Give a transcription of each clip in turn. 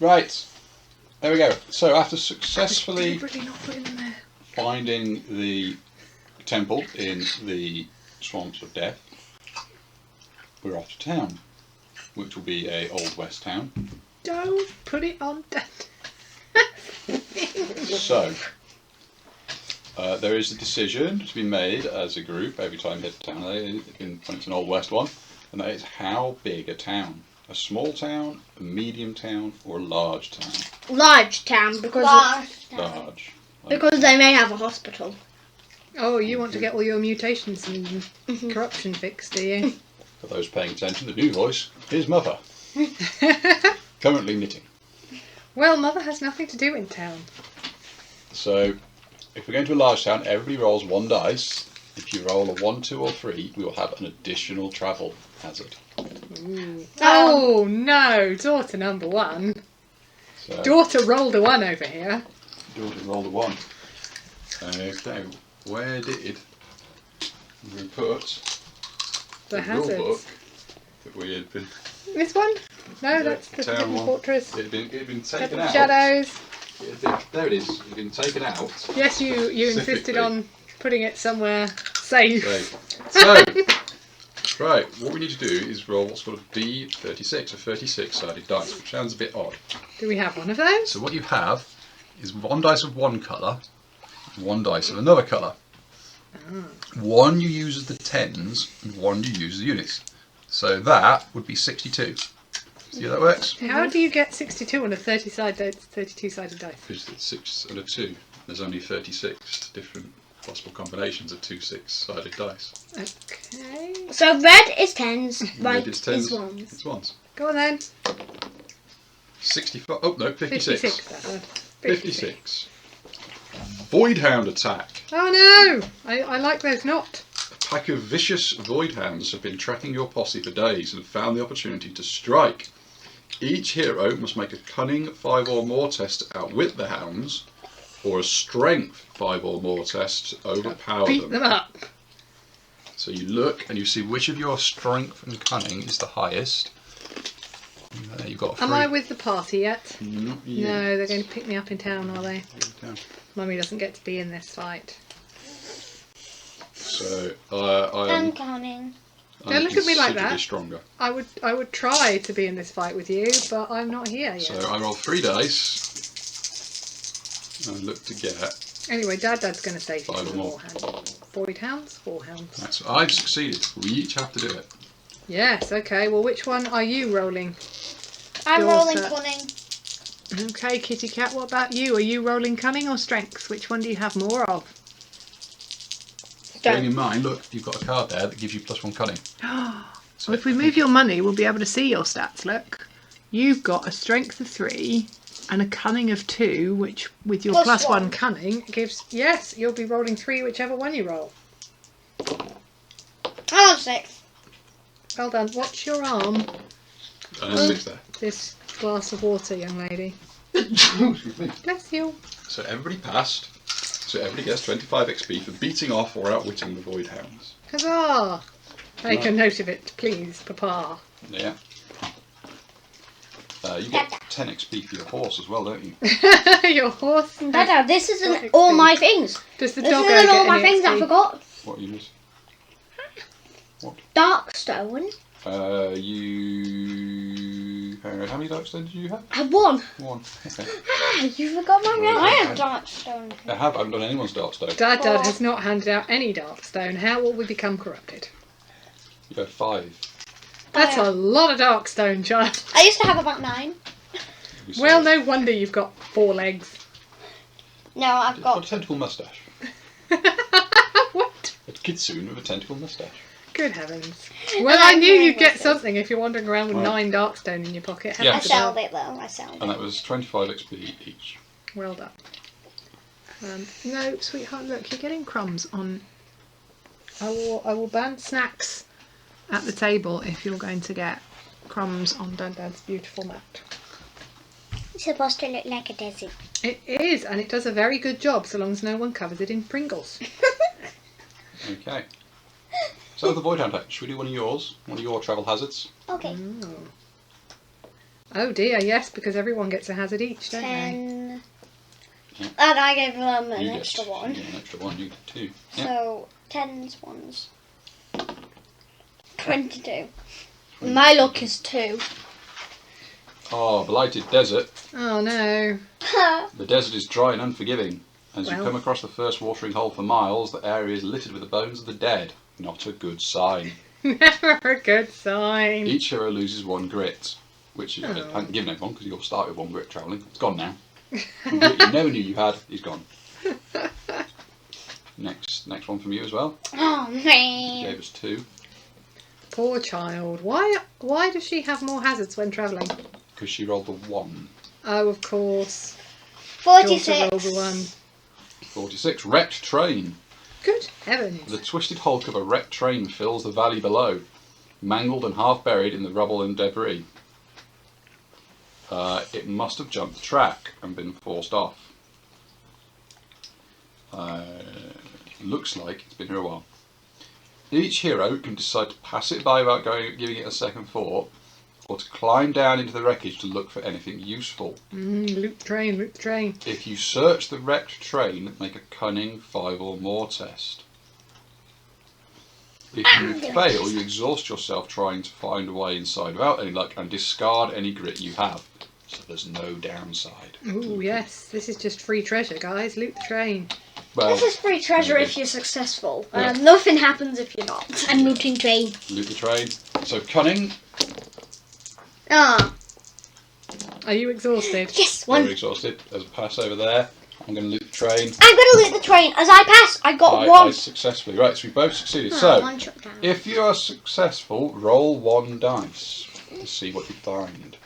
Right. There we go. So after successfully not put in there. finding the temple in the swamps of death, we're off to town, which will be a Old West town. Don't put it on that. So, there is a decision to be made as a group every time you hit the town, when it's an Old West one, and that is how big a town. A small town, a medium town, or a large town? Large town, because Large. because they may have a hospital. Oh, you want to get all your mutations and corruption fixed, do you? For those paying attention, the new voice is Mother. Currently knitting. Well, Mother has nothing to do in town. So, if we're going to a large town, everybody rolls 1 dice. If you roll a 1, 2 or 3, we will have an additional travel hazard. Oh no, daughter number 1. So, Daughter rolled a 1 over here. Daughter rolled a 1. Okay, where did we put The rule book hazards. that we had been... This one? No, that's the town Hidden one. Fortress. It had been taken Seven out. Shadows. There it is. It had been taken out. Yes, you insisted Specifically. on putting it somewhere safe. So, right, what we need to do is roll what's called a D36, a 36-sided dice, which sounds a bit odd. Do we have one of those? So what you have is 1 dice of one colour, and 1 dice of another colour. One you use as the tens, and 1 you use as the units. So that would be 62. See how that works? How do you get 62 on a 32-sided dice? Because it's 6 and a 2. There's only 36 different possible combinations of 2 6-sided dice. Okay. So red is tens, white Red is tens, is ones. it's ones. Go on then. 65. Oh no, 56. 56, that one. 56. Voidhound attack. Oh no! I like those not. A pack of vicious voidhounds have been tracking your posse for days and have found the opportunity to strike. Each hero must make a cunning 5 or more test to outwit the hounds, or a strength 5 or more test to overpower Beat them up. So you look and you see which of your strength and cunning is the highest. You've got a 3. Am I with the party yet? Not yet. No, they're going to pick me up in town, are they? Down. Mummy doesn't get to be in this fight. So I'm I'm counting. Don't look at me like that. Stronger. I would try to be in this fight with you, but I'm not here yet. So I roll 3 dice. And I look to get. Anyway, Dad's going to say 5 or more. Void hounds? 4 hounds. That's I've succeeded. We each have to do it. Yes, okay. Well, which one are you rolling? I'm Your rolling set. cunning. Okay, Kitty Cat, what about you? Are you rolling cunning or strength? Which one do you have more of? Bearing in mind, look, you've got a card there that gives you +1 cunning. So if we move your money, we'll be able to see your stats, look. You've got a strength of 3 and a cunning of 2, which with your Plus +1 one. cunning gives... Yes, you'll be rolling 3 whichever one you roll. I have 6. Well done. Watch your arm. And there's 6 there. This glass of water, young lady. Excuse me. Bless you. So everybody passed. So everybody gets 25 XP for beating off or outwitting the void hounds. Huzzah! Make a note of it, please, Papa. Yeah. You get 10 XP for your horse as well, don't you? Your horse. Dada, this isn't XP. all my things. Does the This doggo isn't all get my any things I XP? forgot. What you miss? Darkstone. How many darkstone did you have? I have 1. 1. Okay. You forgot my name. Well, I have Darkstone. I haven't done anyone's darkstone. Dad has not handed out any Darkstone. How will we become corrupted? You have 5. That's a lot of Darkstone, child. I used to have about 9. Well, no wonder you've got 4 legs. No, I've It's got a got... tentacle moustache. What? A Kitsune with a tentacle moustache. Good heavens. Well, I I'm knew hearing you'd get voices. something if you're wandering around with Right. 9 Darkstone in your pocket. Yeah. I Heavens sold above. it though. I sold And it. that was 25 XP each. Well done. No, sweetheart, look, you're getting crumbs on... I will ban snacks at the table if you're going to get crumbs on Dad's beautiful mat. It's supposed to look like a desert. It is, and it does a very good job so long as no one covers it in Pringles. Okay. So the Voidhound attack, should we do one of yours? One of your travel hazards? Okay. Oh dear, yes, because everyone gets a hazard each, don't they? 10. Yeah. And I gave them an You extra get, one. Yeah, an extra one. You get 2. Yeah. So 10s, 1s. 22. My luck is 2. Oh, blighted desert. Oh no. The desert is dry and unforgiving. As you Well. come across the first watering hole for miles, the area is littered with the bones of the dead. Not a good sign. Never a good sign. Each hero loses 1 grit, which I Oh. haven't given everyone because you'll start with 1 grit travelling. It's gone now. The grit you never knew you had is gone. Next one from you as well. Oh You man. gave us 2 Poor child. Why does she have more hazards when travelling? because she rolled the 1. Oh, of course. Daughter 46. rolled the 1. 46. Wrecked train. Good heavens. The twisted hulk of a wrecked train fills the valley below, mangled and half buried in the rubble and debris. It must have jumped the track and been forced off. Looks like it's been here a while. Each hero can decide to pass it by without giving it a second thought, or to climb down into the wreckage to look for anything useful. Loot train, loot train. If you search the wrecked train, make a cunning 5 or more test. If you fail, you exhaust yourself trying to find a way inside without any luck and discard any grit you have. So there's no downside. Ooh, yes. This is just free treasure, guys. Loot the train. Well, This is free treasure maybe. if you're successful. Yeah. Nothing happens if you're not. I'm looting train. Loot the train. So cunning, Ah. Are you exhausted? Yes, very one. exhausted. There's a pass over there. I'm going to loot the train. I'm gonna loot the train. As I pass, I got I one. successfully. Right, so we both succeeded. Oh, So, one shot down. if you are successful, roll 1 dice to see what you find.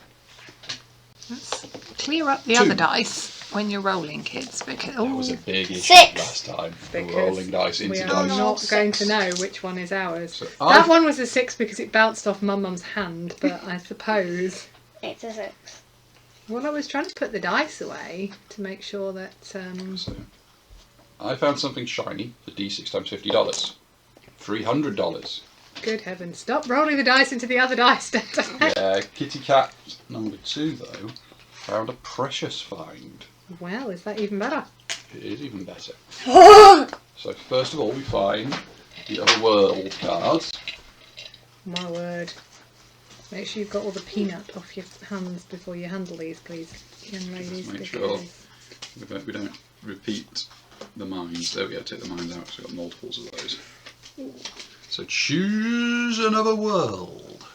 Let's clear up the 2. other dice when you're rolling, kids. Because That was a big issue 6. last time. Because Rolling dice we into are dice. not Oh, going to 6. know which one is ours. So That I- one was a 6 because it bounced off Mum's hand, but I suppose... It's a 6. Well, I was trying to put the dice away to make sure that... So, I found something shiny for D6 times $50. $300. Good heavens. Stop rolling the dice into the other dice. Yeah, Kitty Cat number 2 though found a precious find. Well, is that even better? It is even better. So first of all we find the other world cards. My word. Make sure you've got all the peanut off your hands before you handle these, please, young ladies. Make because- sure we don't repeat the mines. There we go, take the mines out because we've got multiples of those. So choose another world.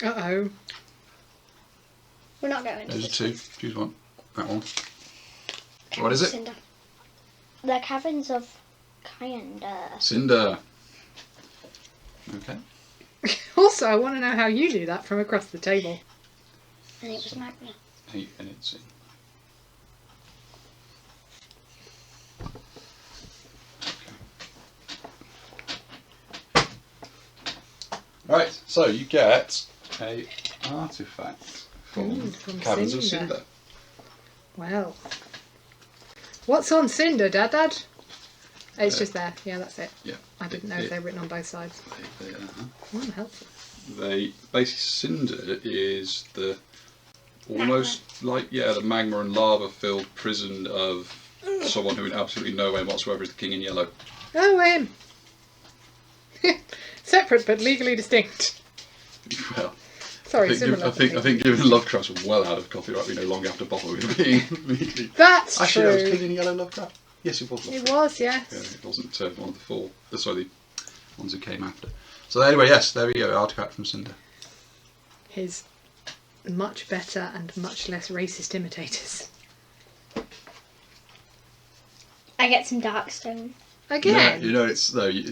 Uh-oh. We're not going to Those are this 2. Choose one. That one. What is it? Cinder. The Caverns of Kinder. Cinder. Okay. Also, I want to know how you do that from across the table. And it was magma. 8 minutes in. Right, so you get a artifact from from Caverns of Cinder. Cinder. Well. What's on Cinder, Dad? It's just there. Yeah, that's it. Yeah. I didn't know if they were written on both sides. Oh, helpful. They basically Cinder is the almost like the magma and lava filled prison of someone who in absolutely no way whatsoever is the King in Yellow. Oh, separate but legally distinct. Well, Sorry, I similar. think given Lovecraft was well out of copyright, we no longer have to bother with being immediately. That's Actually, that was true. King in Yellow Lovecraft. Yes, it was Lovecraft. It was, yes. Yeah, it wasn't one of the 4. Sorry, the ones who came after. So anyway, yes, there we go. Artifact from Cinder. His much better and much less racist imitators. I get some Darkstone. Again. You know, it's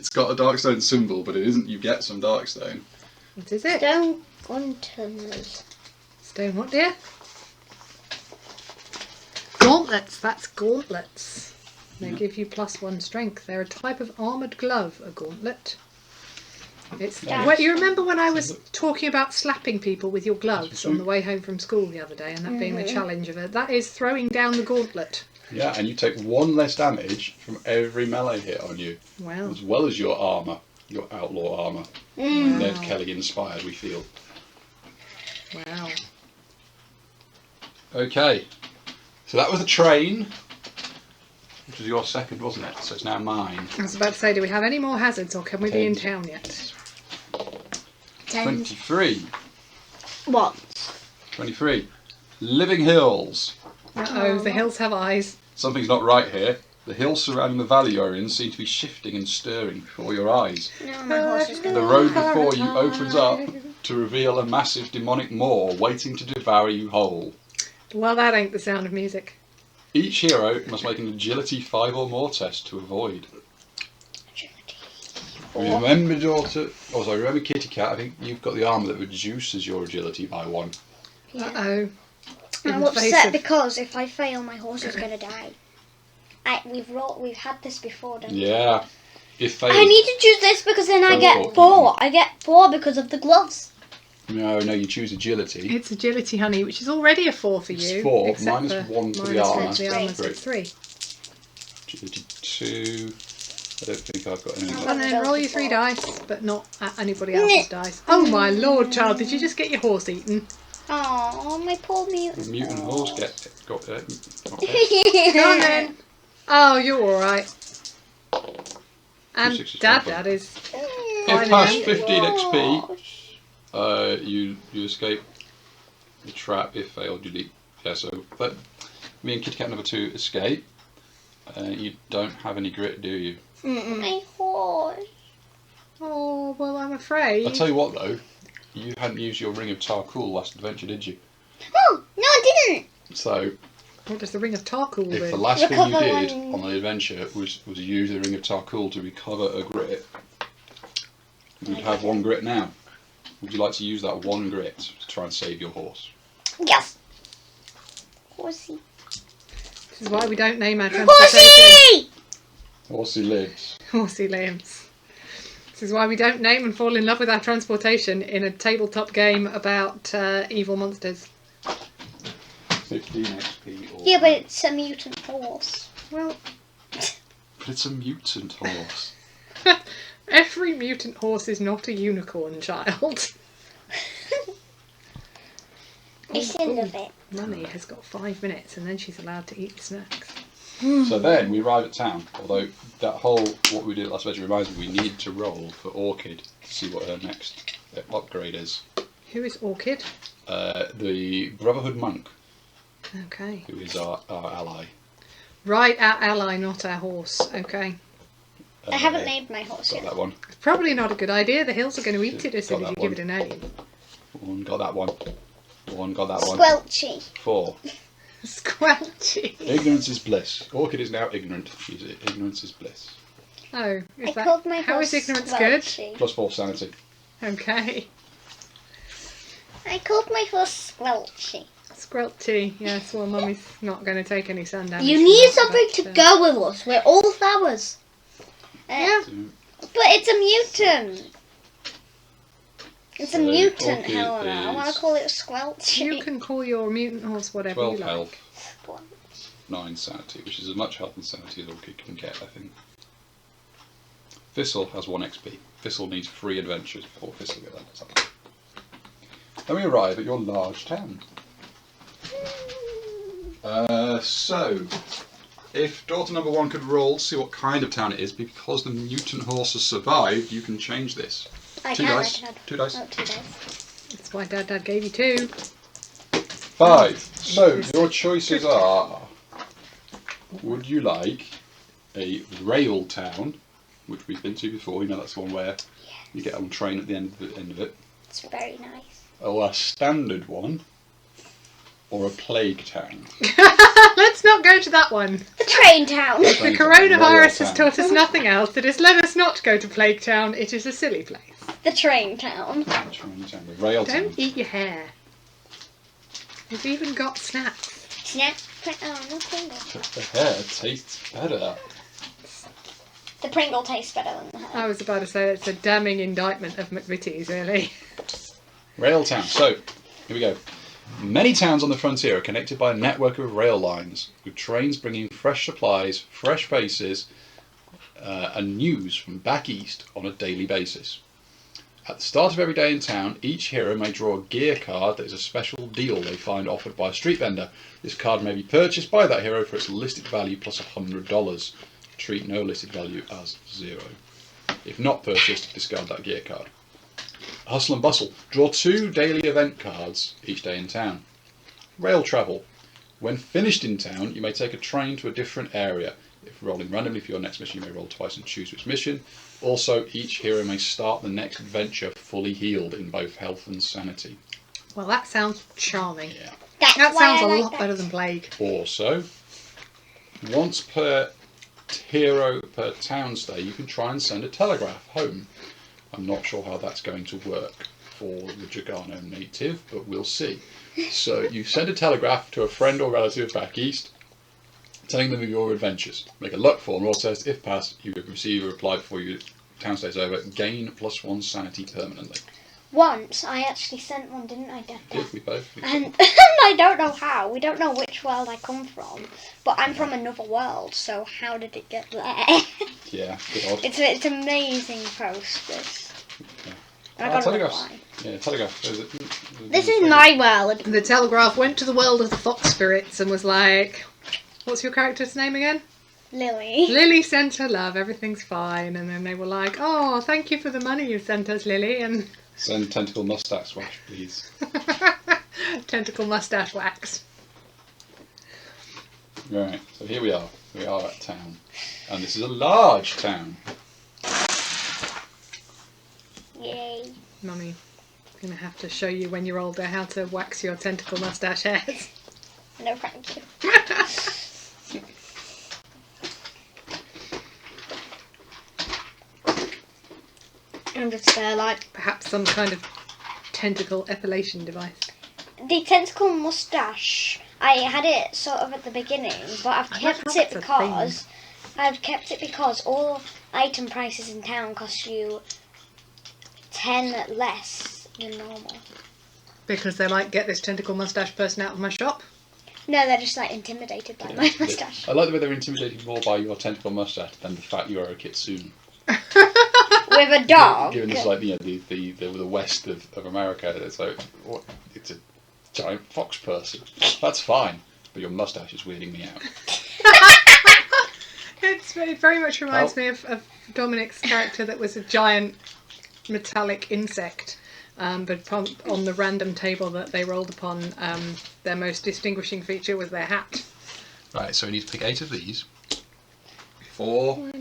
got a Darkstone symbol, but it isn't. You get some Darkstone. What is it? Stone Gunters. Stone what, dear? Gauntlets. That's gauntlets. They give you +1 strength. They're a type of armoured glove, a gauntlet. It's Nice. Wait, you remember when I was talking about slapping people with your gloves Mhm. on the way home from school the other day, and that being the challenge of it? That is throwing down the gauntlet. Yeah, and you take 1 less damage from every melee hit on you, Wow. as well as your armour, your outlaw armour. Ned Kelly inspired, we feel. Wow. Okay, so that was the train, which was your second, wasn't it? So it's now mine. I was about to say, do we have any more hazards, or can we be in town yet? 23. What? 23. Living hills. Uh-oh, the hills have eyes. Something's not right here. The hills surrounding the valley you're in seem to be shifting and stirring before your eyes. No, my horse is The going. road before you opens up to reveal a massive demonic maw waiting to devour you whole. Well, that ain't the sound of music. Each hero must make an agility 5 or more test to avoid. Remember, remember Kitty Cat, I think you've got the armour that reduces your agility by 1. Uh-oh. I'm upset because if I fail, my horse is going to die. We've had this before, don't we? Yeah. If I need to choose this because then I get 4. I get 4 because of the gloves. No, you choose agility. It's agility, honey, which is already a 4 for you. It's 4, except minus for 1 for the minus armour. 1 for the armour, so it's 3. Agility 2. I don't think I've got anything And left. then roll your 3 dice, but not at anybody else's dice. Oh my lord, child, did you just get your horse eaten? Oh, my poor mutant. The mutant horse got Go on then. Oh, you're alright. And 265. Dad is If fine past again. 15 XP, you escape the trap. If failed, you leap. Yeah, so but me and Kitty Cat number 2 escape. You don't have any grit, do you? My horse. Oh, well, I'm afraid. I'll tell you what though, you hadn't used your ring of Tarkul last adventure, did you? Oh, no, I didn't. So What does the ring of Tarkul if the do? last thing you Recover did on the adventure was use the ring of Tarkul to recover a grit, you'd have 1 grit now. Would you like to use that 1 grit to try and save your horse? Yes. Horsey. This is why we don't name our transportation. Horsey! Horsey lives. Horsey limbs. This is why we don't name and fall in love with our transportation in a tabletop game about evil monsters. 15 XP. Or Yeah, but it's a mutant horse. Well, but it's a mutant horse. every mutant horse is not a unicorn, child. It's in of it. Mummy has got 5 minutes and then she's allowed to eat the snacks. So then we arrive at town. Although that whole what we did last adventure reminds me we need to roll for Orchid to see what her next upgrade is. Who is Orchid? The Brotherhood monk, Okay. who is our ally. Right, our ally, not our horse. Okay. I haven't named my horse Got yet. that one. It's probably not a good idea. The hills are going to eat it as soon as you Got give that it a name. One got that one. One got that one. Squelchy. 4. Squelchy. Ignorance is bliss. Orchid is now ignorant. Ignorance is bliss. Oh, I called my how horse is ignorance good? Squelchy. Plus 4 sanity. Okay. I called my horse Squelchy. Squelchy. Yes, well, Mummy's not going to take any sun damage. You from need that, something but, to go with us. We're all flowers. Yeah. So, But it's a mutant. It's a So, mutant, Orchid Helena. I want is- to call it Squelchy. You can call your mutant horse whatever 12 you like. health, 9 sanity, which is as much health and sanity as Orchid can get, I think. Thistle has 1 XP. Thistle needs 3 adventures before Thistle gets that. Then we arrive at your large town. So, if daughter number 1 could roll, see what kind of town it is, because the mutant horse has survived, you can change this. I 2 can, dice. I can. 2 dice. Oh, 2 dice. That's why Dad gave you 2. 5. So, your choices are, would you like a rail town, which we've been to before, you know that's the one where you get on train at the end of it, It's very nice. or a standard one, or a plague town? Let's not go to that one. The train town. The Plague town, coronavirus Royal has taught us nothing else. It has let us not go to Plague Town. It is a silly place. The train town. Train town, the rail town. Don't eat your hair. We've even got snacks. Snap. Oh, no Pringle. The hair tastes better. The Pringle tastes better than the hair. I was about to say it's a damning indictment of McVitie's, really. Rail town. So, here we go. Many towns on the frontier are connected by a network of rail lines, with trains bringing fresh supplies, fresh faces, and news from back east on a daily basis. At the start of every day in town, each hero may draw a gear card that is a special deal they find offered by a street vendor. This card may be purchased by that hero for its listed value plus $100. Treat no listed value as 0. If not purchased, discard that gear card. Hustle and bustle. Draw 2 daily event cards each day in town. Rail travel. When finished in town, you may take a train to a different area. If rolling randomly for your next mission, you may roll twice and choose which mission. Also, each hero may start the next adventure fully healed in both health and sanity. Well, that sounds charming. Yeah. That sounds a lot better than Plague. Also, once per hero per town stay, you can try and send a telegraph home. I'm not sure how that's going to work for the Jargano Native, but we'll see. So you send a telegraph to a friend or relative back east, telling them of your adventures. Make a luck form or test. If passed, you will receive a reply before your town stay's over. Gain +1 sanity permanently. Once I actually sent one, didn't I, Dad? Did we both? And I don't know how. We don't know which world I come from, but I'm from another world. So how did it get there? Yeah, good odd. It's amazing post this. Yeah. And I got telegraphs. why. Yeah, telegraph. This is my world. The telegraph went to the world of the fox spirits and was like, what's your character's name again? Lily. Lily sent her love, everything's fine. And then they were like, oh, thank you for the money you sent us, Lily. And Send tentacle mustache wash, please. tentacle mustache wax. Right, so here we are. We are at town. And this is a large town. Yay. Mummy, I'm going to have to show you when you're older how to wax your tentacle mustache hairs. No, thank you. I'm just there like, Perhaps some kind of tentacle epilation device. The tentacle mustache. I had it sort of at the beginning, but I've I kept love it that's because all item prices in town cost you 10 less than normal. Because they're like, get this tentacle mustache person out of my shop. No, they're just like intimidated by my mustache. I like the way they're intimidated more by your tentacle mustache than the fact you are a Kitsune. With a dog. Given this like the west of America, it's like what? It's a giant fox person. That's fine, but your mustache is weirding me out. It very much reminds me of Dominic's character that was a giant metallic insect. But on the random table that they rolled upon, their most distinguishing feature was their hat. Right, so we need to pick 8 of these. 4,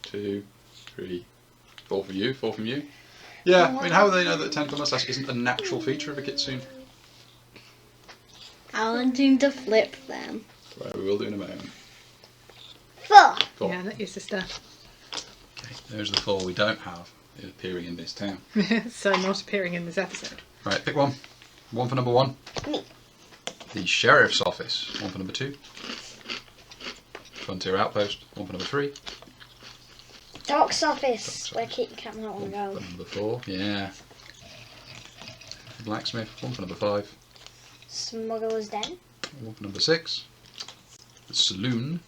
2, 3, 4 from you, 4 from you. Yeah, I mean, how do they know that tentacle mustache isn't a natural feature of a Kitsune? I want you to flip them. Right, we will do in a moment. 4. 4. Yeah, that is the stuff. Okay, there's the 4 we don't have appearing in this town. So not appearing in this episode. Right, pick one. 1 for number 1. Me. The Sheriff's Office. 1 for number 2. Frontier Outpost. 1 for number 3. Doc's office. Where Kit Kat not want to 1 go. for number 4. Yeah. Blacksmith. 1 for number 5. Smuggler's Den. 1 for number 6. The Saloon.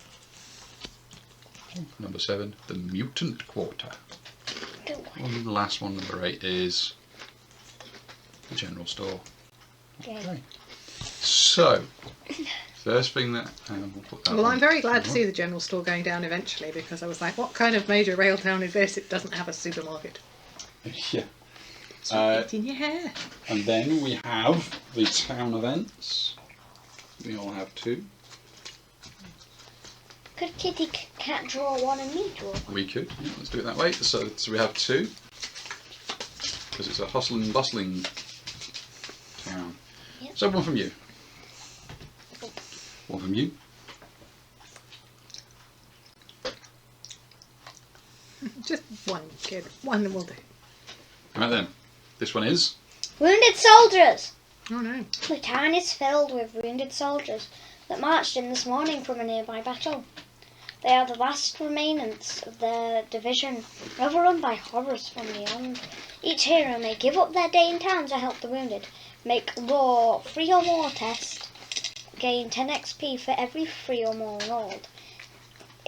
1 for number 7. The Mutant Quarter. And the last one, number 8, is the General Store. Okay. So, first thing that we'll put that Well, on. I'm very glad to see the general store going down eventually, because I was like, what kind of major rail town is this? It doesn't have a supermarket. Yeah. It's in your hair. And then we have the town events. We all have 2. Could Kitty Cat draw one and me draw one? We could. Yeah, let's do it that way. So we have 2. Because it's a hustle and bustling town. Yep. So 1 from you. 1 from you. Just one, kid. One will do. Right then. This one is. Wounded soldiers! Oh no. The town is filled with wounded soldiers that marched in this morning from a nearby battle. They are the last remnants of their division, overrun by horrors from beyond. Each hero may give up their day in town to help the wounded. Make law 3 or more test. Gain 10 XP for every 3 or more rolled.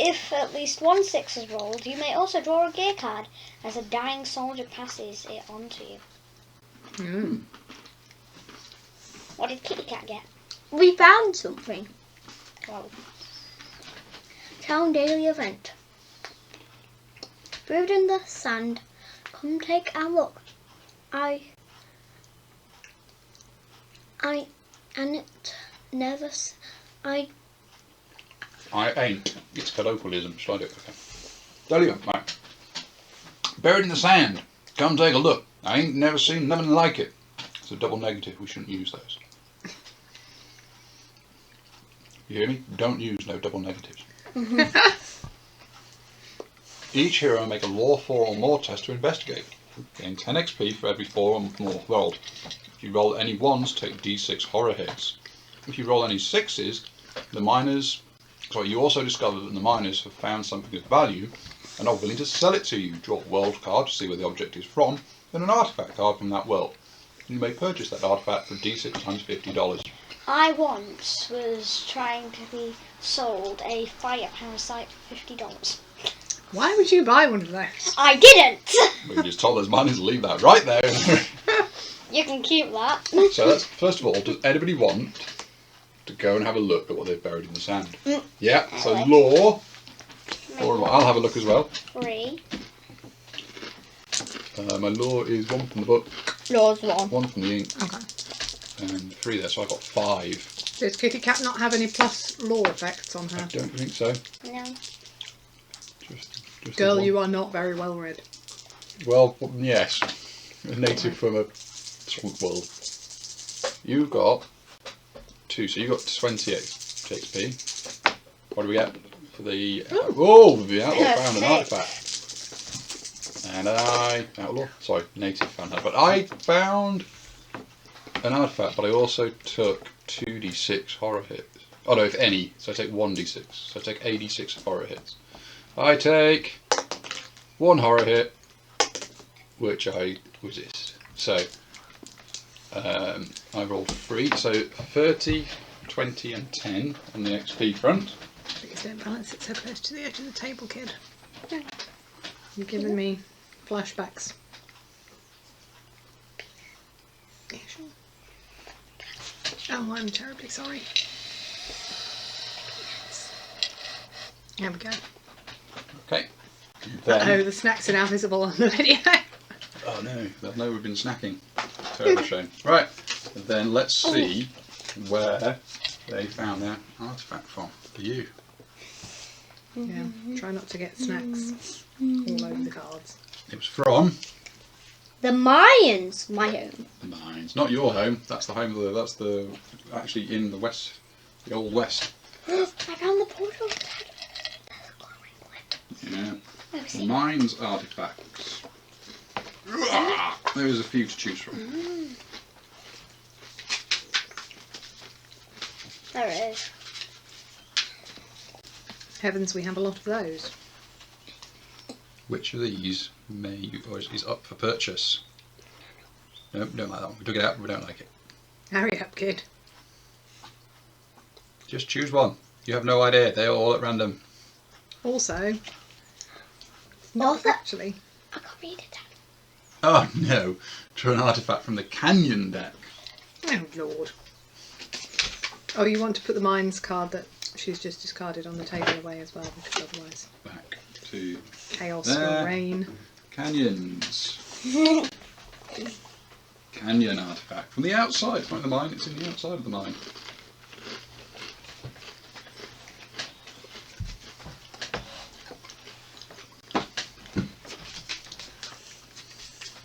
If at least 1 6 is rolled, you may also draw a gear card as a dying soldier passes it on to you. Mm. What did Kitty Cat get? We found something. Well, Town daily event. Buried in the sand. Come take a look. And it never. I ain't. It's colloquialism. Shall I do it? Okay. Daily event, right. Buried in the sand. Come take a look. I ain't never seen nothing like it. It's a double negative. We shouldn't use those. You hear me? Don't use no double negatives. Each hero make a law 4 or more test to investigate. Gain 10 XP for every 4 or more rolled. If you roll any 1s, take D6 horror hits. If you roll any 6s, you also discover that the miners have found something of value and are willing to sell it to you. Draw a world card to see where the object is from, and an artifact card from that world. You may purchase that artifact for D6 times $50. I once was trying to be sold a fire parasite for $50. Why would you buy one of those? I didn't! We just told those miners to leave that right there. You can keep that. So that's, first of all, does anybody want to go and have a look at what they've buried in the sand? Yeah, so law. Or I'll have a look as well. 3. My law is 1 from the book, Law's 1. 1 from the ink, Okay. and 3 there, so I got 5. Does Kitty Cat not have any plus law effects on I her? don't think so. No. Just Girl, the one. you are not very well read. Well, yes. A native from a swamp world. You got 2, so you got 28 XP. What do we get for the outlaw? The outlaw found an artifact. And native found that. But I found an artifact, but I also took 2d6 horror hits. Oh no, if any. So I take 1d6. So I take 86 horror hits. I take 1 horror hit, which I resist. So I rolled 3, so 30, 20 and 10 on the XP front. Please don't balance it so close to the edge of the table, kid. You're giving me flashbacks. Yeah, sure. Oh, I'm terribly sorry. There we go. Okay. Oh, the snacks are now visible on the video. Oh no, they'll know we've been snacking. Terrible shame. Right, then let's see where they found their artifact from. For you. Yeah, try not to get snacks all over the cards. It was from The Mayans, my home. the mines. Not your home, that's the home of the, that's the, actually in the west, the old west. I found the portal. Yeah. The mines artifacts. There is a few to choose from. There it is. Heavens, we have a lot of those. Which of these is up for purchase? No, we don't like that one. We took it out, but we don't like it. Hurry up, kid. Just choose one. You have no idea. They're all at random. Also, not actually. I can't read it. Oh no. To an artifact from the Canyon deck. Oh, Lord. Oh, you want to put the mines card that she's just discarded on the table away as well, because otherwise Back to chaos there. will reign. Canyons. Canyon artifact. From the outside. From the mine. It's in the outside of the mine.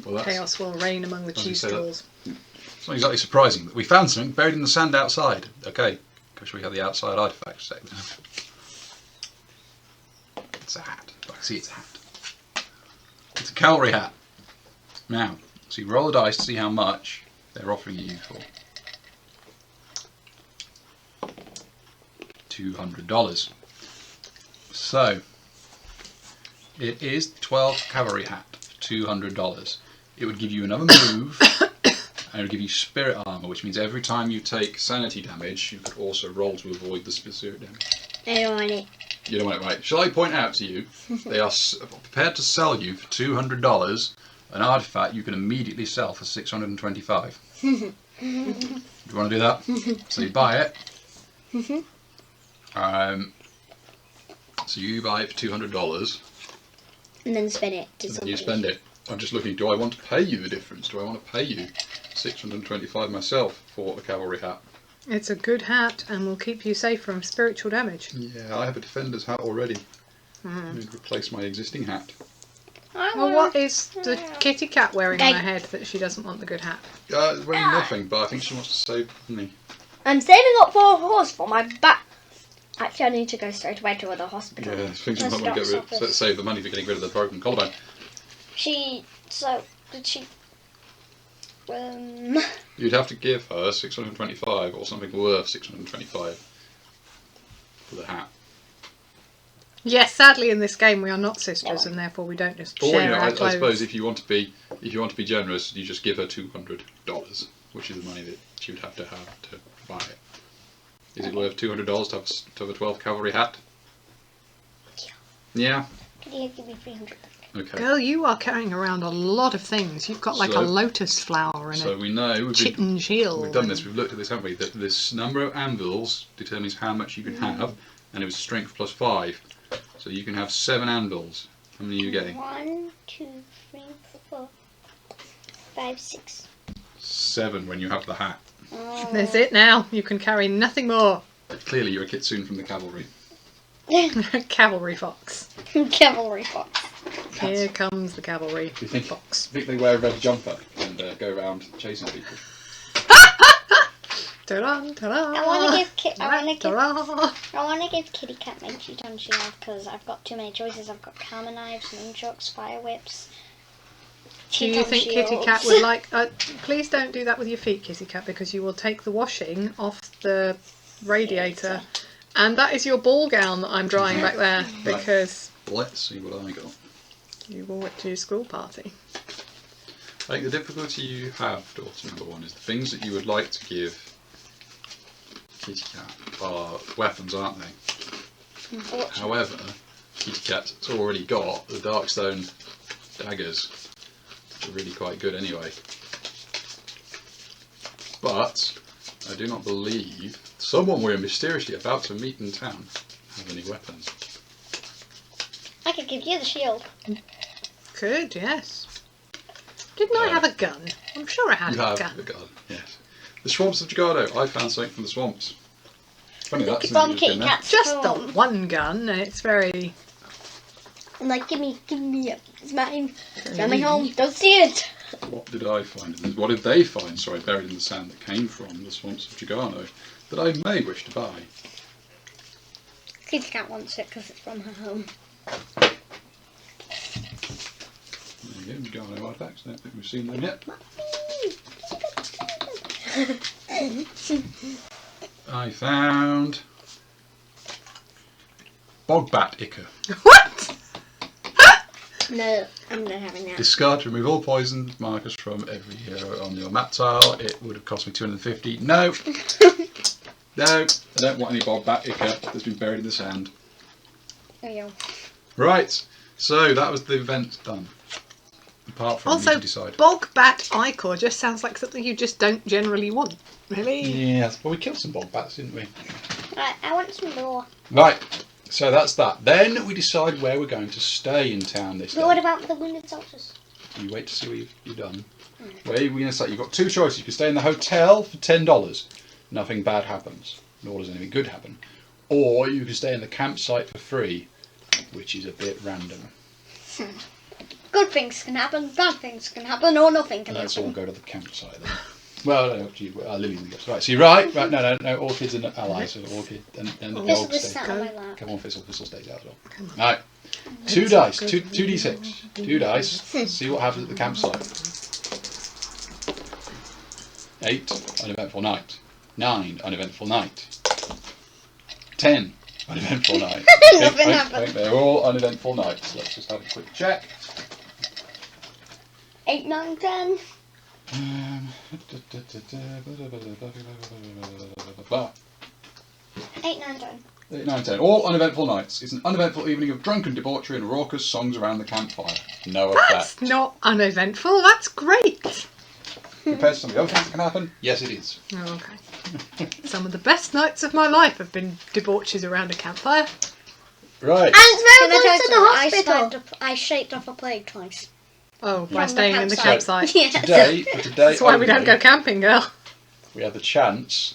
Well, that's, Chaos will reign among the As you cheese say that. straws. it's not exactly surprising that we found something buried in the sand outside. Okay, because we have the outside artifact segment. It's a hat. I can see it's a hat. It's a cavalry hat. Now, so you roll the dice to see how much they're offering you for. $200. So, it is 12 cavalry hat for $200. It would give you another move, and it would give you spirit armor, which means every time you take sanity damage, you could also roll to avoid the spirit damage. I don't want it. You don't want it, right? Shall I point out to you, they are prepared to sell you for $200 an artifact you can immediately sell for $625. Do you want to do that? So you buy it. So you buy it for $200. And then spend it to And then somebody. you spend it. I'm just looking, do I want to pay you the difference? Do I want to pay you $625 myself for a cavalry hat? It's a good hat and will keep you safe from spiritual damage. Yeah, I have a defender's hat already. I need to replace my existing hat. Well, what is the kitty cat wearing on her head that she doesn't want the good hat? It's wearing nothing, but I think she wants to save money. I'm saving up for a horse for my back. Actually, I need to go straight away to the hospital. Yeah, I think she might want to get save the money for getting rid of the broken collarbone. Did she? You'd have to give her $625 or something worth $625 for the hat. Yes, sadly in this game we are not sisters and therefore we don't just Or share our I clothes. suppose if you want to be generous, you just give her $200, which is the money that she would have to buy it. Is it worth $200 to have a 12 cavalry hat? Yeah. Could you give me 300? Okay. Girl, you are carrying around a lot of things. You've got like a lotus flower and So we know chitin shield. we've done this. We've looked at this, haven't we? That this number of anvils determines how much you can have, and it was strength plus 5. So you can have 7 anvils. How many are you getting? 1, 2, 3, 4, 5, 6. 7 when you have the hat. Oh. That's it now. You can carry nothing more. Clearly, you're a Kitsune from the cavalry. Cavalry fox. Cavalry fox. Here comes the cavalry Do you think, fox. think they wear a red jumper and go around chasing people? Ta-da, ta-da, I want to give ta-da. Kitty Cat my Teton shield because I've got too many choices. I've got Karma knives, nunchucks, fire whips. Do you Teton think shields. Kitty Cat would like... please don't do that with your feet, Kitty Cat, because you will take the washing off the radiator. And that is your ball gown that I'm drying back there, because Let's see what I got. you wore it to your school party. I think the difficulty you have, daughter number 1, is the things that you would like to give Kitty Cat are weapons, aren't they? However, Kitty Cat's already got the Darkstone daggers, which are really quite good anyway. But I do not believe someone we're mysteriously about to meet in town have any weapons. I could give you the shield. Could, yes. Didn't I have a gun? I'm sure I had You a have gun. the gun, yes. The swamps of Jargano. I found something from the swamps. Funny that's From in Kitty there. Cat's Just the home. one gun, and it's very... I'm like, give me it. It's mine. It's coming home. Don't see it. What did I find in this? What did they find, sorry, buried in the sand that came from the swamps of Jargano that I may wish to buy? Kitty Cat wants it because it's from her home. There you go, Jargano artifacts. I don't think we've seen them yet. I found Bogbat Ichor. What? No, I'm not having that. Discard to remove all poison markers from every hero on your map tile. It would have cost me 250. No! No, I don't want any Bogbat Ichor that's been buried in the sand. There you go. Right, so that was the event done. Apart from Also, you decide. Bogbat Ichor just sounds like something you just don't generally want. Really? Yes, well we killed some Bogbats, didn't we? Right, I want some more. Right, so that's that. Then we decide where we're going to stay in town this day. But what about the wounded soldiers? You wait to see what you've done. Where are we going to stay? You've got 2 choices. You can stay in the hotel for $10. Nothing bad happens, nor does anything good happen. Or you can stay in the campsite for free, which is a bit random. Good things can happen, bad things can happen, or nothing can Let's all happen. go to the campsite then. Well, no, Lily goes. Right, so you're right. Right, no, all kids are allies. So all kids, and the This dog was stays. sat on my lap. Come on, Thistle stays out as well. Right, 2 dice, 2d6. 2 dice. See what happens at the campsite. 8, uneventful night. 9, uneventful night. 10, uneventful night. Nothing happened. They're all uneventful nights. Let's just have a quick check. 8, 9, 10. 8, 8, 9, 10. 8, 9, 10. All uneventful nights. It's an uneventful evening of drunken debauchery and raucous songs around the campfire. No effect. That's not uneventful. That's great. Compared to some of the other things that can happen, yes it is. Oh, okay. Some of the best nights of my life have been debauches around a campfire. Right. And it's very Can close to the I hospital. I shaped up a plague twice. Oh, by From the staying in the campsite. campsite. Yes. For today That's why we only, don't go camping, girl. we have the chance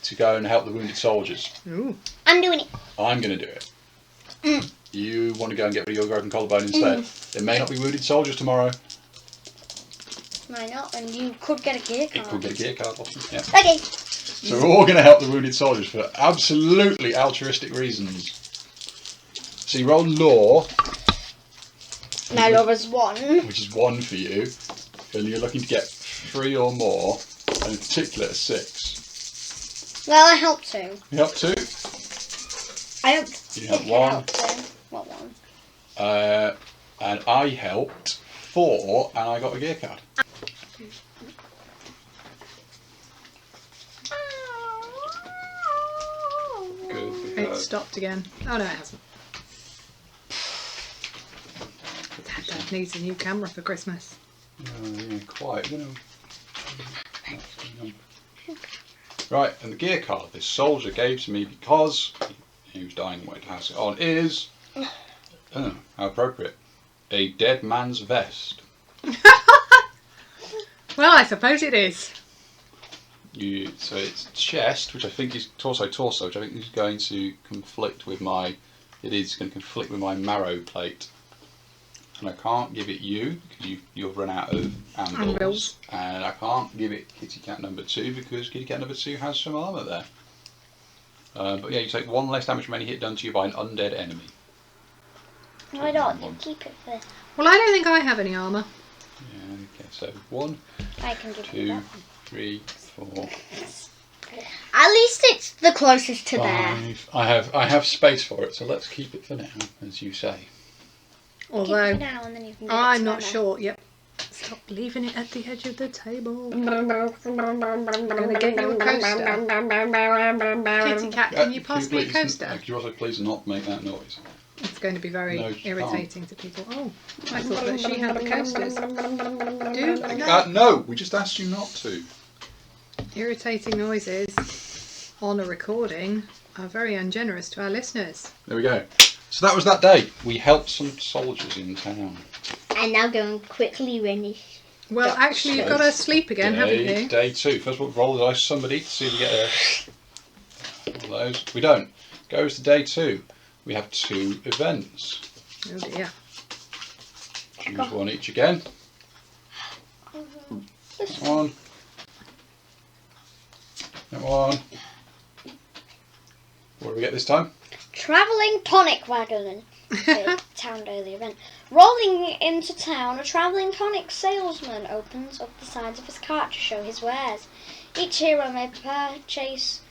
to go and help the wounded soldiers. Ooh. I'm doing it. I'm going to do it. You want to go and get rid of your broken collarbone instead. There may not be wounded soldiers tomorrow. Why not? And you could get a gear It card. could get a gear card. Yeah. Okay. So we're all going to help the wounded soldiers for absolutely altruistic reasons. So you roll law, My love is 1. which is 1 for you, and you're looking to get 3 or more, and in particular 6. Well, I helped 2. You help 2, I helped. you help I 1, helped 2. What 1? and I helped 4, and I got a gear card. Good. It stopped again. Oh, no, it hasn't. Dad needs a new camera for Christmas. Yeah, quite. Right, and the gear card this soldier gave to me because he was dying and wanted to pass it on is, oh, how appropriate, a dead man's vest. Well, I suppose it is. So it's chest, which I think is torso, which I think is going to conflict with my, marrow plate. And I can't give it you because you've run out of anvils. And I can't give it kitty cat number 2 because kitty cat number 2 has some armour there. But yeah, you take 1 less damage from any hit done to you by an undead enemy. Why not? You keep it for. Well, I don't think I have any armour. Yeah, okay, so 1, I can give you 2, that. 3, 4, At least it's the closest to there. 5. I have space for it, so let's keep it for now, as you say. Keep it Although, for now and then you can give it I'm to not Mama. sure. Yep. Stop leaving it at the edge of the table. I'm gonna get you a coaster. Kitty cat, can you pass me a coaster? Could you also please not make that noise? It's going to be very No, she irritating to people. Oh, I thought that she had the coasters. Do No, we just asked you not to. irritating noises on a recording are very ungenerous to our listeners. There we go. So that was that day. We helped some soldiers in town. And now go and quickly finish. Well, actually, you've got to sleep again, haven't you? Day 2. First of all, roll the dice somebody to see if we get one of those. We don't. Goes to day 2. We have 2 events. Oh dear. Choose one each again. One. That one. What do we get this time? Travelling tonic wagon. A town daily event. Rolling into town, a travelling tonic salesman opens up the sides of his cart to show his wares. Each hero may purchase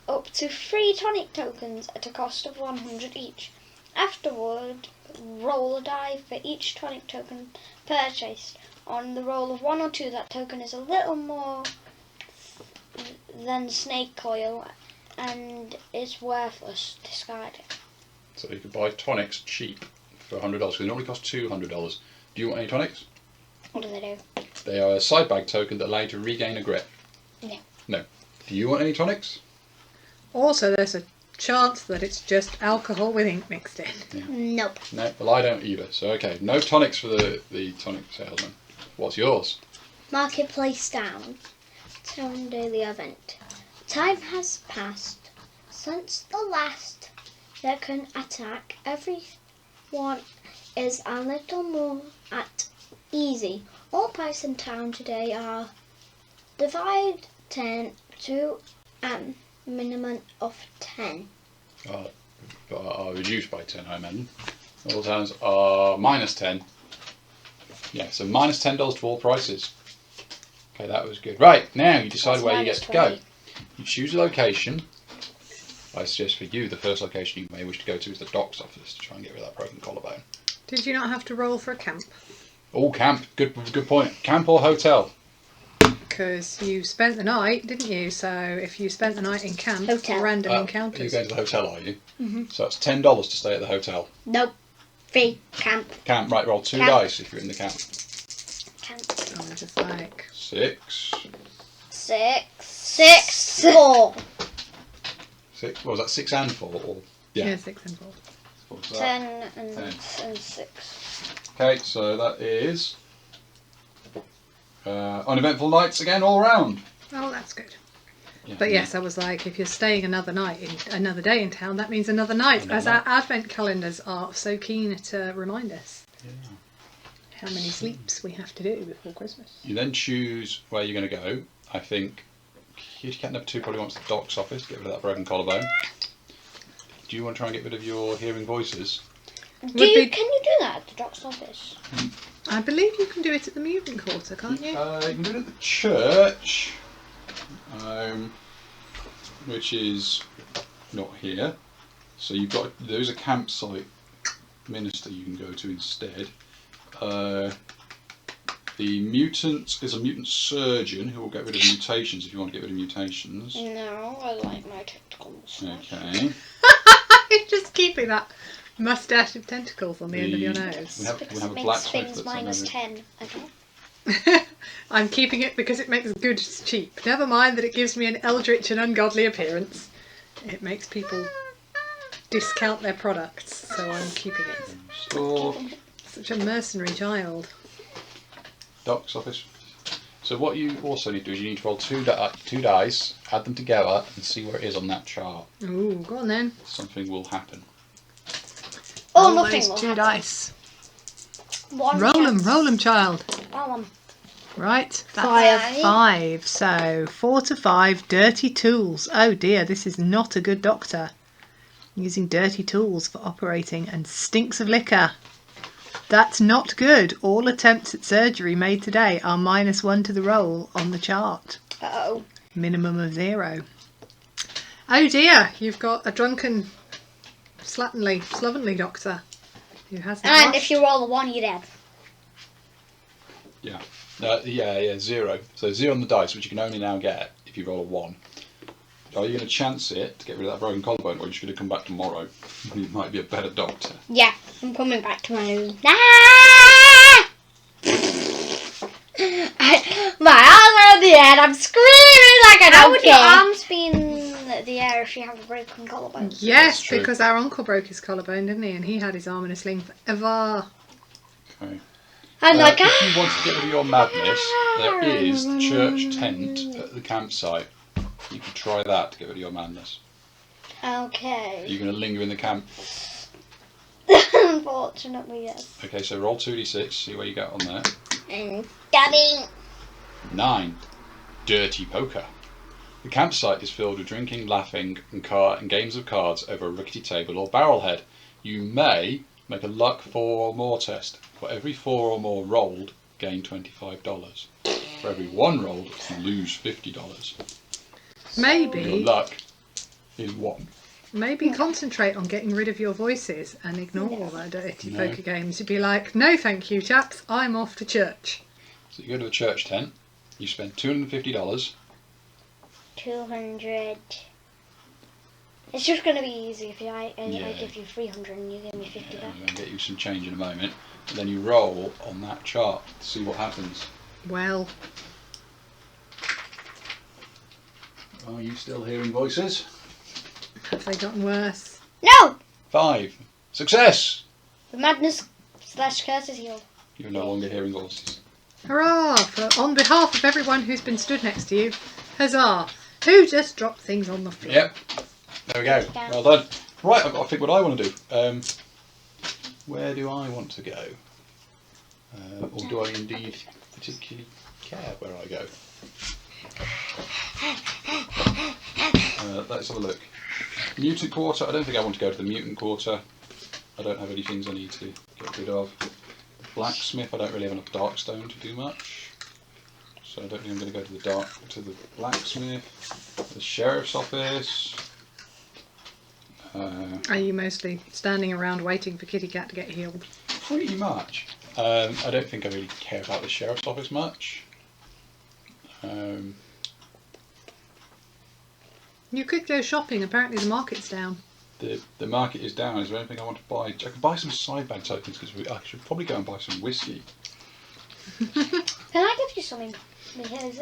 up to 3 tonic tokens at a cost of 100 each. Afterward, roll a die for each tonic token purchased. On the roll of 1 or 2, that token is a little more than snake coil and is worthless. Discard it. So you could buy tonics cheap for $100 because they normally cost $200. Do you want any tonics? What do they do? They are a side bag token that allow you to regain a grip. No. No. Do you want any tonics? Also, there's a chance that it's just alcohol with ink mixed in. Nope. No. Well, I don't either. So okay, no tonics for the tonic salesman. What's yours? Marketplace down. Town daily event. Time has passed since the last second attack. Everyone is a little more at easy. All prices in town today are divide 10 to minimum of 10. Are reduced by 10, I imagine. All towns are minus 10. Yeah, so minus $10 to all prices. Okay, that was good. Right, now you decide That's where you get minus to go. 20. You choose a location. I suggest for you the first location you may wish to go to is the doc's office to try and get rid of that broken collarbone. Did you not have to roll for a camp? Oh, camp. Good point. Camp or hotel? because you spent the night, didn't you? So if you spent the night in camp, Hotel. random You're encounters. going to the hotel, are you? Mm-hmm. So it's $10 to stay at the hotel. Nope. Free. Camp. Camp, right, roll 2 Camp. dice if you're in the camp. Camp. I'm just like, 6. 6. 4. 6. What was that, 6 and 4? Or, yeah, 6 and 4. What was that? 10 and 10. 6. Okay, so that is uneventful nights again all round. Oh, that's good. Yeah. But yes, I was like, if you're staying another day in town, that means another night, as our advent calendars are so keen to remind us how many sleeps we have to do before Christmas. You then choose where you're going to go. I think Kitty Cat number 2 probably wants the doc's office, get rid of that broken collarbone. Do you want to try and get rid of your hearing voices? Can you do that at the doc's office? I believe you can do it at the mutant quarter, can't you? You can do it at the church, which is not here. So there's a campsite minister you can go to instead. The mutant is a mutant surgeon who will get rid of mutations if you want to get rid of mutations. No, I like my tentacles. Okay. You're just keeping that moustache of tentacles on the end of your nose. We have Because a it makes blacksmith things that's minus on 10. Okay. I'm keeping it because it makes goods cheap. Never mind that it gives me an eldritch and ungodly appearance. It makes people discount their products, so I'm keeping it. Store, Such a mercenary child. doc's office. So what you also need to do is you need to roll two dice, add them together, and see where it is on that chart. Ooh, go on then. Something will happen. Oh, Roll nothing those will 2 happen. dice. One Roll chance. them, child. Roll 'em. Right, that's 5. 5. So 4 to 5, dirty tools. Oh dear, this is not a good doctor. Using dirty tools for operating and stinks of liquor. That's not good. All attempts at surgery made today are -1 to the roll on the chart. Uh-oh. Minimum of 0. Oh dear, you've got a drunken, slovenly doctor who hasn't And washed. if you roll a 1, you're dead. Yeah. 0. So 0 on the dice, which you can only now get if you roll a 1. Are you going to chance it to get rid of that broken collarbone, or are you just going to come back tomorrow? You might be a better doctor. Yeah, I'm coming back to my room. Ah! My arms are in the air. I'm screaming like I How don't would care. your arms be in the air if you have a broken collarbone? Yes, That's true. because our uncle broke his collarbone, didn't he? And he had his arm in a sling forever. Okay. I'm like, If you want to get rid of your madness, there is the church tent at the campsite. You could try that to get rid of your madness. okay. You're going to linger in the camp. Unfortunately, yes. Okay, so roll 2d6, see where you get on there. Daddy. 9. Dirty poker. The campsite is filled with drinking, laughing, and games of cards over a rickety table or barrelhead. You may make a luck 4 or more test. For every 4 or more rolled, gain $25. For every 1 rolled, lose $50. Your Maybe luck is 1. concentrate on getting rid of your voices and ignore all that dirty No. poker games. You'd be like, no thank you chaps, I'm off to church. So you go to the church tent, you spend $250. 200. It's just going to be easy if I Yeah. give you 300 and you give me 50 I'm back. going to get you some change in a moment. And then you roll on that chart to see what happens. Well, Are you still hearing voices? have they gotten worse? No! 5. Success! The madness / curse is healed. You're no longer hearing voices. Hurrah! On behalf of everyone who's been stood next to you, huzzah! Who just dropped things on the floor? Yep. There we go. Well done. Right, I've got to think what I want to do. Where do I want to go? Or do I indeed particularly care where I go? Let's have a look. Mutant quarter. I don't think I want to go to the mutant quarter. I don't have any things I need to get rid of. Blacksmith. I don't really have enough darkstone to do much, so I don't think I'm going to go to the blacksmith. The sheriff's office. Are you mostly standing around waiting for Kitty Cat to get healed? Pretty much. I don't think I really care about the sheriff's office much. You could go shopping. Apparently the market's down. The market is down. Is there anything I want to buy? I can buy some side bag tokens because I should probably go and buy some whiskey. Can I give you something? Because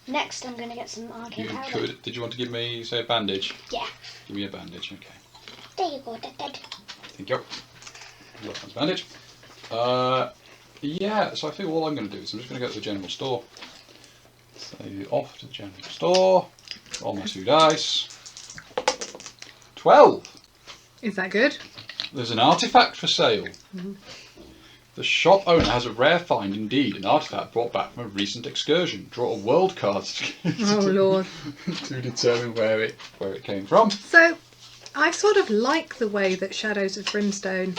next I'm going to get some arcane You powder. could. Did you want to give me, say, a bandage? Yeah. Give me a bandage, okay. There you go, Dad. Thank you. Look, that's a bandage. Yeah, so I think all I'm going to do is I'm just going to go to the general store. So off to the general store. Roll my 2 dice. 12. Is that good? There's an artifact for sale. The shop owner has a rare find indeed, an artifact brought back from a recent excursion. Draw a world card Oh Lord. to determine where it came from. So, I sort of like the way that Shadows of Brimstone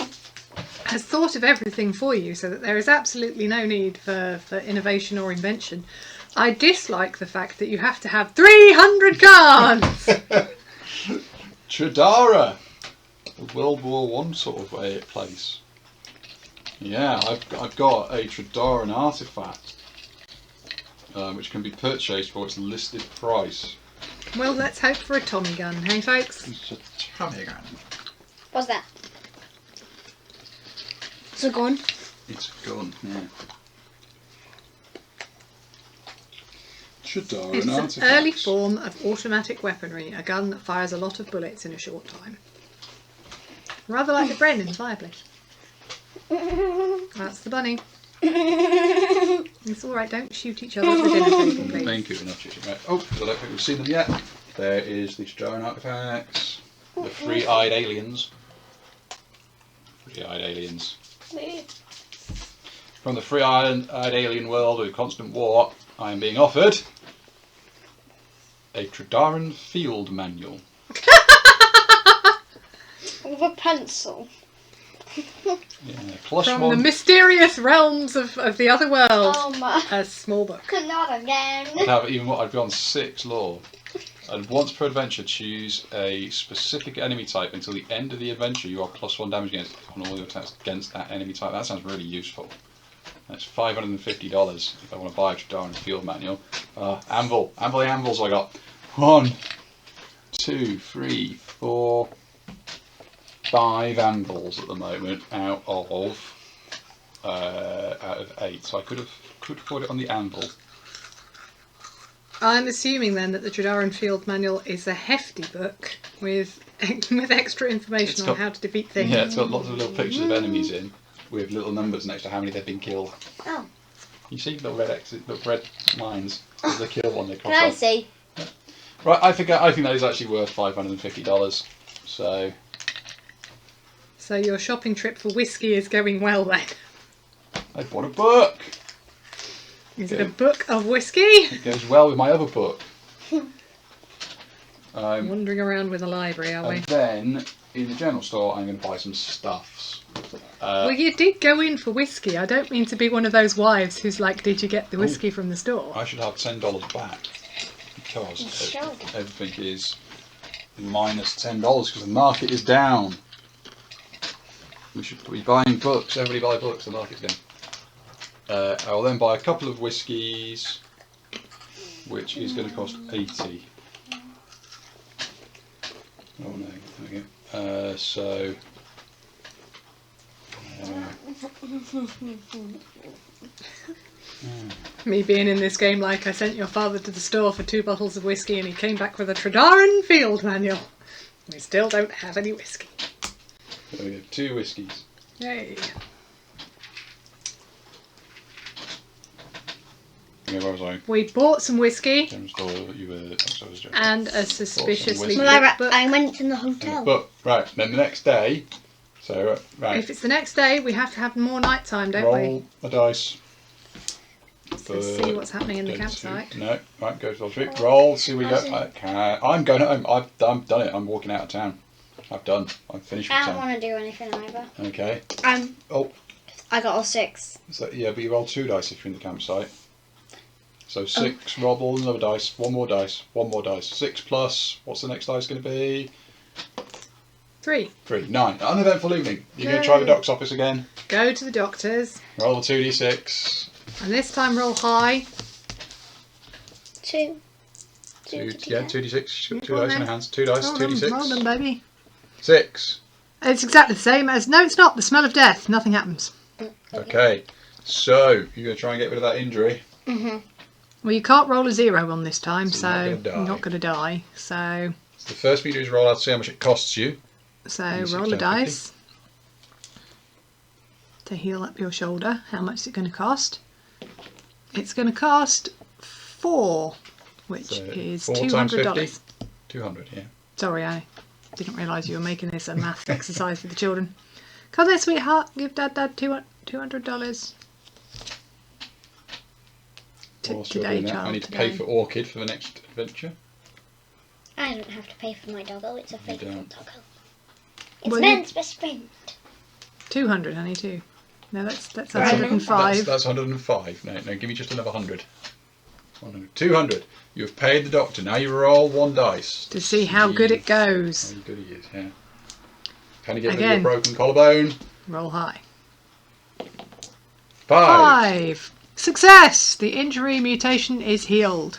has thought of everything for you, so that there is absolutely no need for innovation or invention. I dislike the fact that you have to have 300 cards! Chidara, a World War I sort of place. Yeah, I've got a Tridaran artifact, which can be purchased for its listed price. Well, let's hope for a Tommy gun, hey folks? It's a Tommy gun. What's that? It's a gun. It's a gun, yeah. Tridaran It's an artifacts. early form of automatic weaponry, a gun that fires a lot of bullets in a short time. Rather like the Bren in the fireplace. That's the bunny. It's alright, don't shoot each other at the dinner table, please. Thank you, enough shooting. Right. Oh, I don't think we've seen them yet. There is the Tridaran artifacts. The three-eyed aliens. Three-eyed aliens. From the three-eyed alien world of constant war, I am being offered a Tridaran field manual. With a pencil. Yeah, plus From one. the mysterious realms of the other world. Oh my. A small book. Not again. I'd have even what I've gone 6 lore. And once per adventure, choose a specific enemy type. Until the end of the adventure, you are plus 1 damage against on all your attacks against that enemy type. That sounds really useful. That's $550 if I want to buy a Tridaran field manual. Anvil. How many anvils I got? 1, 2, 3, 4, 5 anvils at the moment out of 8. So I could put it on the anvil. I'm assuming then that the Tridaran Field Manual is a hefty book with extra information on how to defeat things. Yeah, it's got lots of little pictures of enemies in with little numbers next to how many they've been killed. Oh. You see little red X's, little red lines. If they kill one, they cross Can I off. see? Right, I think that is actually worth $550. So your shopping trip for whiskey is going well then. I bought a book. Is it a book of whiskey? It goes well with my other book. Wandering around with a library, are we? And then in the general store, I'm going to buy some stuffs. Well, you did go in for whiskey. I don't mean to be one of those wives who's like, did you get the whiskey from the store? I should have $10 back because should. everything is minus $10 because the market is down. We should be buying books. Everybody buy books. The market's down. I will then buy a couple of whiskies, which is going to cost 80. Oh no, there we go. Me being in this game like I sent your father to the store for 2 bottles of whiskey and he came back with a Tridaran Field Manual. We still don't have any whiskey. There we go, 2 whiskies. Yay. Yeah, where was I? We bought some whiskey General store, you were. I was joking. and a suspiciously whiskey. Well, thick book. I went in the And hotel. the book. Right, then the next day. So, right. If it's the next day, we have to have more night time, don't Roll a dice. we? To see what's happening in the Go to- campsite. No, right, go to the street. Roll, see where you go. I'm going home. I've done it. I'm walking out of town. I'm finished with I don't town. want to do anything either. Okay. Oh, I got a 6. So, yeah, but you roll 2 dice if you're in the campsite. So 6, roll another dice, 1 more dice, 1 more dice. 6 plus, what's the next dice going to be? 3. 3, 9. Uneventful evening. You're going to try the doc's office again. Go to the doctor's, Roll a 2d6. and this time roll high. Two. Yeah, 2d6. She's got 2 Go on dice in her then. hands. 2 dice, Roll them, 2d6. baby. 6. It's exactly the same as... No, it's not. The smell of death. Nothing happens. Okay. So, you're going to try and get rid of that injury. Mm-hmm. Well, you can't roll a 0 on this time, So so you're not you're not going gonna die. to die. So The first thing you do is roll out to see how much it costs you. roll 6, a 10, dice to heal up your shoulder. How much is it going to cost? It's going to cost 4, which So is 4 times $200. 50? 200, yeah. Sorry, I didn't realise you were making this a math exercise for the children. Come there, sweetheart. Give Dad $200. Whilst you're Today, doing that, child. I need to pay today. for Orchid for the next adventure. I don't have to pay for my doggo. It's a faithful don't. doggo. It's Well, man's best friend. 200, honey, too. No, that's That's 105. That's 105. No, give me just another 100. 100. 200. You have paid the doctor. Now you roll 1 dice. To see how good it goes. How good he is, yeah. Can you get rid of Again. your broken collarbone? Roll high. 5. 5. Success! The injury mutation is healed.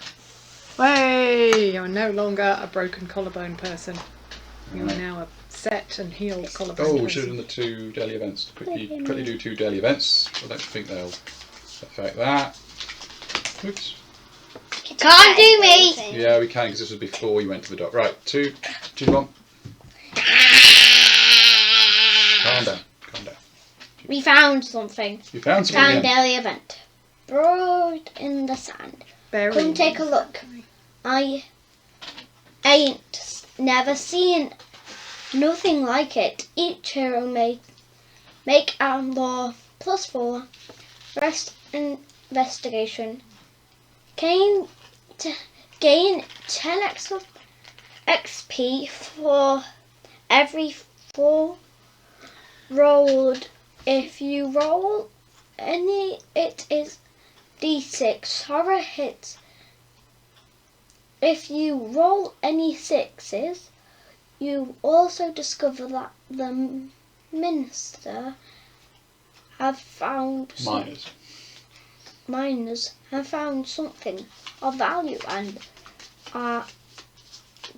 Way! You're no longer a broken collarbone person. You're Right. now a set and healed collarbone Oh, we person. should have done the 2 daily events. Quickly do 2 daily events. I don't think they'll affect that. Oops. Can't do me. Yeah, we can because this was before you went to the doc. Right, 2, 1. Calm down. Calm down. We found something. You found something Found again. daily event. Buried in the sand. Very Come take a look. I ain't never seen nothing like it. Each hero make a law +4. Rest investigation. Gain 10 XP for every 4 rolled. If you roll any, it is D6 horror hits. If you roll any 6s, you also discover that the minister have found miners have found something of value and are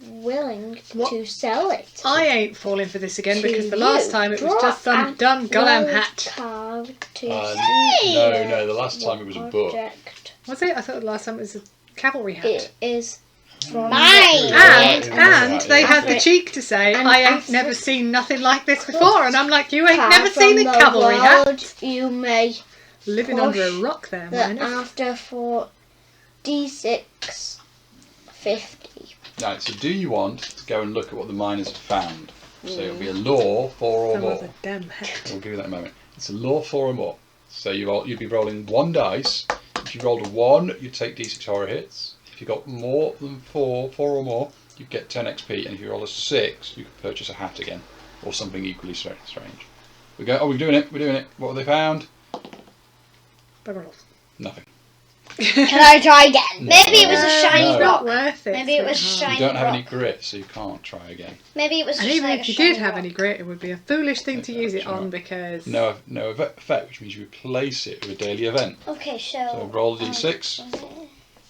willing What? to sell it. I ain't falling for this again because To the last you. time it was Draw just some a dumb goddamn wild hat. card to No, the last time it was a book. object. Was it? I thought the last time it was a cavalry hat. It is from Mine. And they had the cheek to say, And I ain't after- never seen nothing like this before. And I'm like, you ain't never from seen a the cavalry world hat. You may Living under a rock there, the minus. after for D6 50. Right, so do you want to go and look at what the miners have found? So it'll be a law 4 or Some more. other damn hat. We'll give you that in a moment. It's a law 4 or more. So you'd be rolling 1 dice. If you rolled a 1, you take D6 horror hits. If you got more than 4 or more, you get 10 XP. And if you roll a 6, you can purchase a hat again, or something equally strange. We're doing it. What have they found? Bugger off. Nothing. Can I try again? No. Maybe it was a shiny No. It's not rock. worth it. Maybe it was sweetheart. shiny. You don't have any rock. grit, so you can't try again. Maybe it was And just even like if a you did shiny have rock. any grit, it would be a foolish thing to use it Sure. on because No effect, which means you replace it with a daily event. Okay, So roll a D6.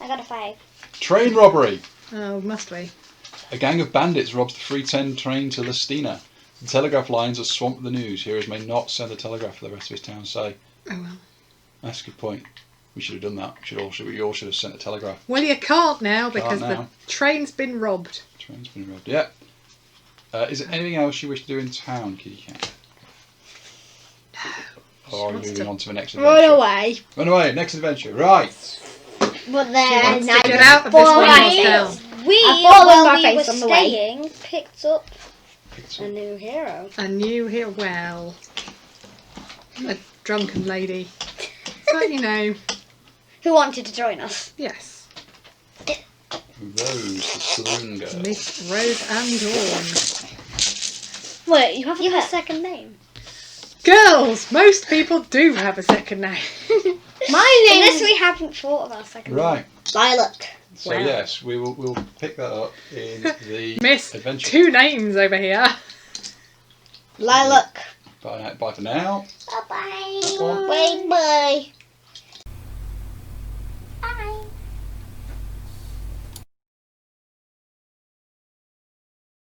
I got a 5. Train robbery. oh, must we? A gang of bandits robs the 310 train to Listina. The telegraph lines are swamped with the news. Heroes may not send the telegraph for the rest of his town say. Oh well. That's a good point. We should have done that. We all should have sent a telegraph. Well, you can't now because now. the train's been robbed. Train's been robbed. Yeah. Is there anything else you wish to do in town, Kitty Cat? Or are we wants moving to on to the next Run adventure? away. Run away. Next adventure. Right. But then wants to I get out of this fall one back down. We, I fall on while my we face were on the way. staying, picked up It's a new hero. A new here, well, a drunken lady. But you know, Who wanted to join us? yes, Rose, the saloon girl. Miss Rose and Dawn. Wait, you have a second name? Girls, most people do have a second name. My name Unless is we haven't thought of our second name. Right. Lilac. So Wow. yes, we'll pick that up in the Miss adventure. 2 names over here. Lilac. Bye for now. Bye-bye. Bye. Bye-bye.